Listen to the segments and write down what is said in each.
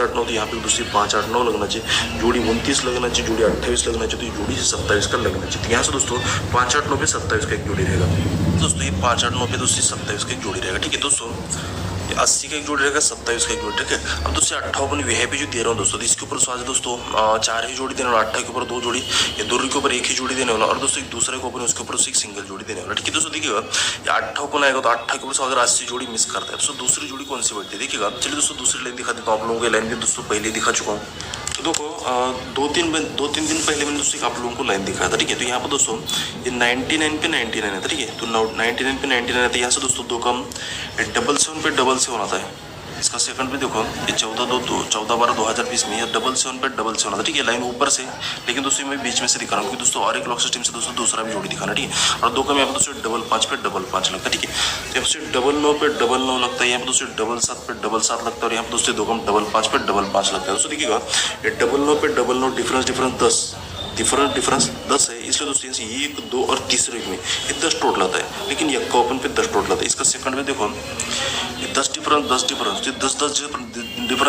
8-9 तो यहाँ पे दोस्तों 5-8-9 लग्नाची जोड़ी 29 लग्नाची जोड़ी 28 लग्नाची तो ये जोड़ी 27 का लग्नाची। तो यहाँ से दोस्तों 5-8-9 पे 27 का एक जोड़ी रहेगा दोस्तों। ये 5-8-9 पे दोस्तों 27 का एक जोड़ी रहेगा। ठीक है दोस्तों, 80 का एक जोड़ी रहेगा, 27 का एक जोड़ी। ठीक है, अब दोस्तों 58 वीआईपी जो दे रहा हूँ दोस्तों, तो इसके ऊपर स्वाद दोस्तों 4 ही जोड़ी देने वाला, 18 के ऊपर 2 जोड़ी, ये 2 के ऊपर 1 ही जोड़ी देने वाला, और दोस्तों एक दूसरे के ऊपर उसके ऊपर एक सिंगल जोड़ी देने वाला। ठीक है दोस्तों, देखिएगा ये 58 आएगा तो 18 के ऊपर अगर 80 जोड़ी मिस करता है तो दूसरी जोड़ी कौन सी बढ़ती है देखिएगा। चलिए दोस्तों दूसरी लाइन दिखा देता हूँ आप लोगों को। लाइन भी दोस्तों पहले दिखा चुका हूँ। तो देखो 2-3 दिन पहले मैंने दोस्तों आप लोगों को लाइन दिखाया था। ठीक है, तो यहाँ पर दोस्तों ये 99 पे 99 है था। ठीक है, तो 99 पे 99 आता है। यहाँ से दोस्तों 2 कम 777 पे 777 आता है। इसका सेकंड भी देखो, ये 14/12/2020 में 777 पे 777 आता है। ठीक है, लाइन ऊपर से, लेकिन दोस्तों मैं बीच में से दिखा रहा हूँ क्योंकि दोस्तों और एक लॉक सिस्टम से दोस्तों दूसरा भी जोड़ी दिखाना। ठीक है, और 2 कम यहाँ पर दोस्तों 55 पे 55 लगता है। ठीक है, तो यहाँ से 99 पे 99 लगता है, यहाँ पर दोस्तों 77 पे 77 लगता है, और यहाँ पर दोस्तों 2 कम 55 पे 55 लगता है। दोस्तों देखिएगा ये 99 पे 99 डिफरेंस 10 है, इसलिए दोस्तों 1, 2 और तीसरे में ये 10 टोटल आता है, लेकिन एक का ओपन पे 10 टोटल आता है। इसका सेकंड में देखो ये 10 डिफरेंस 10 डिफरेंस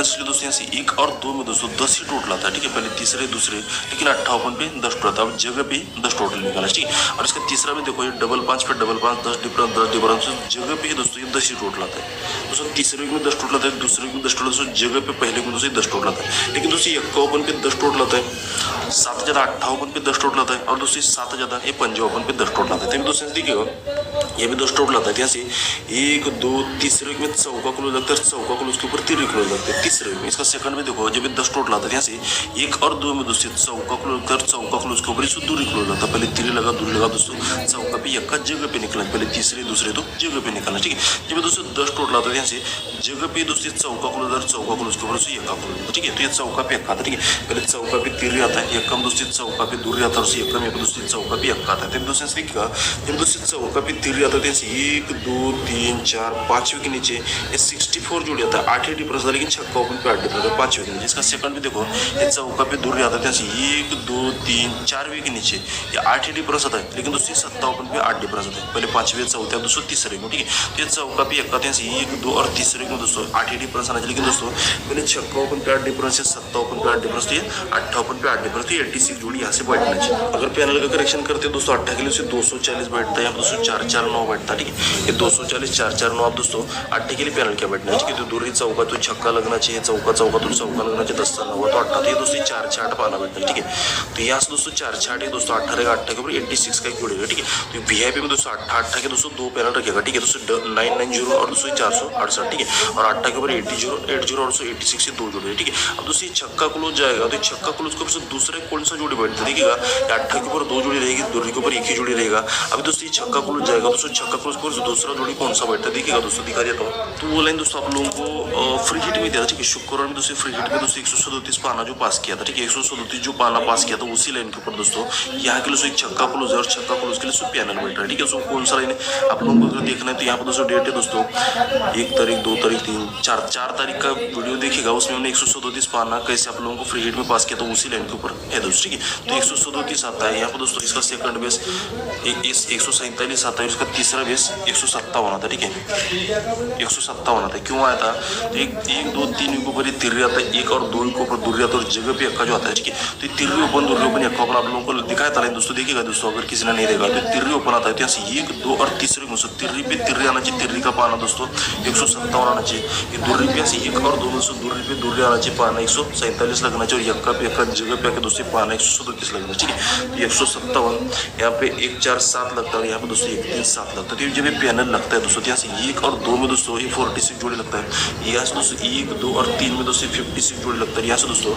इसलिए दोस्तों यहाँ से 1 और 2 में दोस्तों 10 ही टोटल आता है। ठीक है, पहले तीसरे दूसरे, लेकिन 8 ओपन पे 10 टोटल आता है। अब जगह पे 10 टोटल निकाला। ठीक है, और इसका तीसरा में देखो ये 55 पे 55 10 डिफरेंस जगह पे दोस्तों ये 10 ही टोटल आता है। दोस्तों तीसरे में 10 टोटल आता है, दूसरे में 10 टोटल, जगह पे पहले में दोस्तों 10 टोटल आता है, लेकिन दोस्तों एक का ओपन पे 10 टोटल आता है। 7 ज़्यादा 8 ओपन पे 10 टोटल आता है, और दोस्तों 7 ज़्यादा ये 5 ओपन पे 10 टोटल आता है। दोस्तों देखिएगा ये भी 10 टोटल आता है। यहाँ से 1, 2 तीसरे में चौका क्लोज लगता है, चौका क्लोज के ऊपर 3 क्लोज लगते हैं तीसरे में। इसका सेकंड में देखो जब 10 टोटल आता है, यहाँ से 1 और 2 में दोस्तों चौका क्लोज कर, चौका क्लोज के ऊपर 2 क्लोज लगता है। पहले 3 लगा 2 लगा दोस्तों, चौका पे एक का जगह पे निकला, पहले तीसरे दूसरे तो जगह पे निकलना। ठीक है, जब दोस्तों 10 टोटल आता है, यहाँ से जगह पे दोस्तों चौका क्लोज और चौका क्लोज के ऊपर एक का क्लोज। ठीक है, तो ये चौका पे एक आता है। ठीक है, पहले चौका पे 3 आता है, एक कम दोस्तों चौका पे 2 आता है, एक कम दोस्तों चौका पे एक आता है। दोस्तों देखिएगा जब दोस्तों चौका पे 3 आता है, 1, 2, 3, 4, 5वें के नीचे ये 64 जोड़ी आता है। 8 ही डिफरेंस था, लेकिन छक्का ओपन पे 8 डिफरेंस है 5वें के नीचे। इसका सेकंड भी देखो ये चौका पे 2 आता है, 1, 2, 3, 4वें के नीचे ये 8 ही डिफरेंस आता है, लेकिन दोस्तों 7 ओपन पे 8 डिफरेंस आता है। पहले 5वें 4th दोस्तों तीसरे में। ठीक है, तो ये चौका पे एक आता है, 1, 2 और तीसरे में दोस्तों 8 ही डिफरेंस आना चाहिए, लेकिन दोस्तों पहले छक्का ओपन पे 8 डिफरेंस है, 7 ओपन पे 8 डिफरेंस, तो ये 8 ओपन पे 8 डिफरेंस, तो 86 जोड़ी यहाँ से बैठना चाहिए। अगर पैनल का करेक्शन करते हैं दोस्तों 8 के लिए 240 बैठता है, यहाँ पर दोस्तों 4-4-9 बैठता है। ठीक है, ये 240 4-4-9 आप दोस्तों 8 के लिए पैनल क्या बैठना है। ठीक है, तो दूरी चौका तो छक्का लगना चाहिए, चौका तो चौका लगना चाहिए, 10 9 तो 8 तो ये दोस्तों 4-6-8 पाना बैठना है। ठीक है, तो यहाँ से दोस्तों 4-6-8 दोस्तों 18 के ऊपर 86 का एक जोड़ेगा। ठीक है, तो वीआईपी में दोस्तों 8 के दोस्तों 2 पैनल रखेगा। ठीक है, दोस्तों 990 और दोस्तों 468। ठीक है, और 8 के ऊपर 80 और 86 से 2 जोड़े। ठीक है, अब दोस्तों छक्का क्लोज जाएगा, तो छक्का क्लोज के ऊपर दूसरे कौन सा जोड़ी बैठता है देखिएगा, 8 के ऊपर 2 जोड़ी रहेगी, 2 के ऊपर 1 ही जोड़ी रहेगा। अभी दोस्तों ये छक्का क्लोज जाएगा, दोस्तों छक्का क्लोज पर दूसरा जोड़ी कौन सा बैठता है देखिएगा दोस्तों, दिखा देता हूँ। तो वो लाइन दोस्तों आप लोगों को फ्री हिट में दिया था। ठीक है, शुक्रवार में दोस्तों फ्री हिट में दोस्तों 137 पाना जो पास किया था। ठीक है, 137 जो पाना पास किया था उसी लाइन के ऊपर दोस्तों यहाँ के लिए एक छक्का क्लोज है, और छक्का क्लोज के लिए पैनल बैठ रहा है। ठीक है, उसको कौन सा लाइन है आप लोगों को अगर देखना है तो यहाँ पर दोस्तों डेट है दोस्तों 1 तारीख 2 तारीख 3 4 तारीख का वीडियो देखिएगा, उसमें हमने 137 पाना कैसे आप लोगों को फ्री हिट में पास किया था उसी लाइन के ऊपर है दोस्तों। ठीक है, तो 137 आता है यहाँ पर दोस्तों, इसका सेकंड बेस 147 आता है, इसका तीसरा बेस 157 आता है। ठीक है, 157 आता है। क्यों आया था, तो 1 2 3 के ऊपर 3 आता है, 1 और 2 के ऊपर 2 आता है, और जगह पे अक्का जो आता है। ठीक है, तो 3 ओपन 2 ओपन अक्का ओपन आप लोगों को दिखाया था दोस्तों, देखिएगा दोस्तों अगर किसी ने नहीं देखा तो 3 ओपन आता है। यहाँ से 1 2 और तीसरे में 3 पे 3 आना चाहिए, 3 का पाना दोस्तों 157 आना चाहिए। ये 2 पे से 1 और 2 में 2 पे 2 आना चाहिए, पाना 147 लगना चाहिए, और यक्का पे अक्का जगह पे आके दोस्तों पाना 137 लगना चाहिए। ठीक है, 157 यहाँ पे 1 4 7 लगता है, यहाँ पे दोस्तों 1 3 7 लगता है। तो जब ये पैनल लगता है दोस्तों, यहाँ से 1 और 2 में दोस्तों ये 46 जोड़ी लगता है, यहाँ से दोस्तों 1 2 और 3 में दोस्तों 56 जोड़ी लगता है, यहाँ से दोस्तों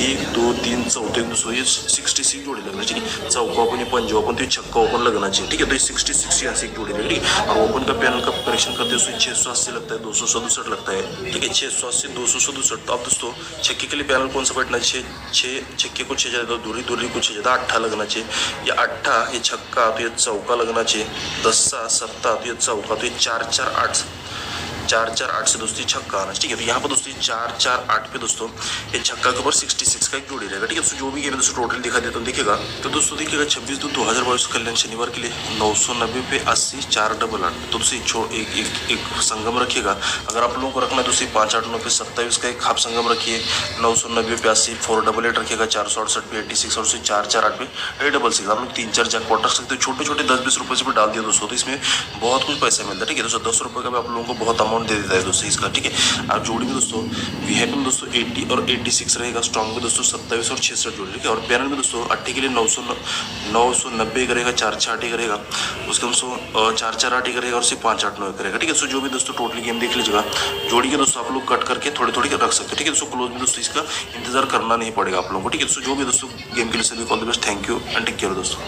1 2 3 4 दोस्तों ये 66 जोड़ी लगना चाहिए। चौका ओपन 5 ओपन तो छक्का ओपन लगना चाहिए। ठीक है, तो ये 66 यहाँ से एक जोड़ी लगेगी, और ओपन का पैनल का करेक्शन करते हैं 680 लगता है, 267 लगता है। ठीक है, 680 267। तो अब दोस्तों छक्के के लिए पैनल कौन सा बैठना चाहिए, 6 छक्के को 6 ज़्यादा दूरी को 6 ज़्यादा 8 लगना चाहिए, या 8 ये छक्का तो ये चौका लगना चाहिए, 10 7 तो ये चौका तो ये 4 4 8 4-4-8 से दोस्तों छक्का आना, ठीक है। तो यहाँ पर दोस्तों 4-4-8 पे दोस्तों ये छक्का के ऊपर 66 का एक जोड़ी रहेगा, ठीक है। दोस्तों जो भी गेम है दोस्तों टोटल दिखा देता हूँ, देखिएगा। तो दोस्तों देखिएगा 26/2/2022 कल्याण शनिवार के लिए 990 पे 80 4-8-8। तो दोस्तों एक संगम रखिएगा। अगर आप लोगों को रखना है दोस्तों 5-8-9 पे 27 का एक हाफ संगम रखिए, 990 पे 80 4-8-8 रखिएगा, 468 पे 86 और 4-4-8 पे 8-6। आप लोग 3-4 जैकपॉट रख सकते हो, छोटे छोटे 10-20 रुपये से भी डाल दिया दोस्तों, तो इसमें बहुत कुछ पैसा मिलता है, ठीक है। दोस्तों 10 रुपये का भी आप लोगों को बहुत अमाउंट दे देता है दोस्तों इसका, ठीक है। आप जोड़ी में दोस्तों वीआईपी में दोस्तों 80 और 86 रहेगा, स्ट्रॉन्ग में दोस्तों 27 और 66 जोड़ी, ठीक है। और पैनल में दोस्तों 80 के लिए 990 करेगा, 4-6-8 करेगा, उसके दोस्तों 4-4-8 करेगा और सिर्फ 5-8-9 करेगा, ठीक है। सो जो भी दोस्तों टोटली गेम देख लीजिएगा, जोड़ी के दोस्तों आप लोग कट करके थोड़ी थोड़ी रख सकते हो, ठीक है। दोस्तों क्लोज में दोस्तों इसका इंतजार करना नहीं पड़ेगा आप लोगों को, ठीक है। सो जो भी दोस्तों गेम के लिए सभी all the best, thank you and take care दोस्तों।